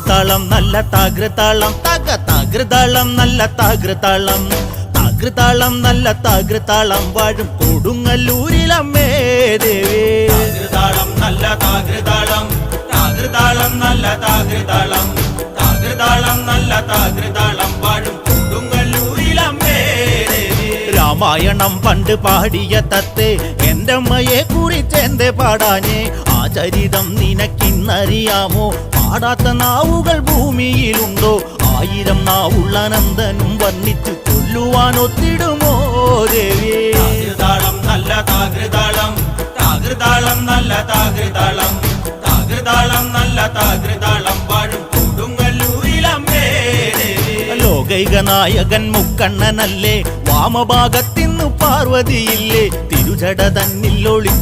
താകൃതാളം നല്ല താകൃതാളം താകൃതാളം നല്ല താകൃതാളം താകൃതാളം നല്ല താകൃതാളം വാഴും കൊടുങ്ങല്ലൂരിലമ്മേ ദേവി താകൃതാളം നല്ല താകൃതാളം താകൃതാളം നല്ല താകൃതാളം താകൃതാളം നല്ല താകൃതാളം വാഴും കൊടുങ്ങല്ലൂരിലമ്മേ ദേവി രാമായണം പണ്ട് പാടിയ തത്തേ എന്റെ അമ്മയെ കുറിച്ചെന്റെ പാടാനേ ആ ചരിതം നിനക്കിന്നറിയാമോ പാടാത്ത നാവുകൾ ഭൂമിയിലുണ്ടോ ആയിരം നാവുള്ള നന്ദനും വർണ്ണിച്ചു ചൊല്ലുവാൻ ഒത്തിടുമോ ദേവി താകൃതാളം നല്ല താകൃതാളം താകൃതാളം നല്ല താകൃതാളം താകൃതാളം നല്ല താകൃതാളം വാഴും കൊടുങ്ങല്ലൂരിലമ്മേ ദേവി ലോകൈക നായകൻ മുക്കണ്ണനല്ലേ വാമഭാഗത്തിന്നു പാർവതിയില്ലേ തിരുജട തന്നിൽ ഒളി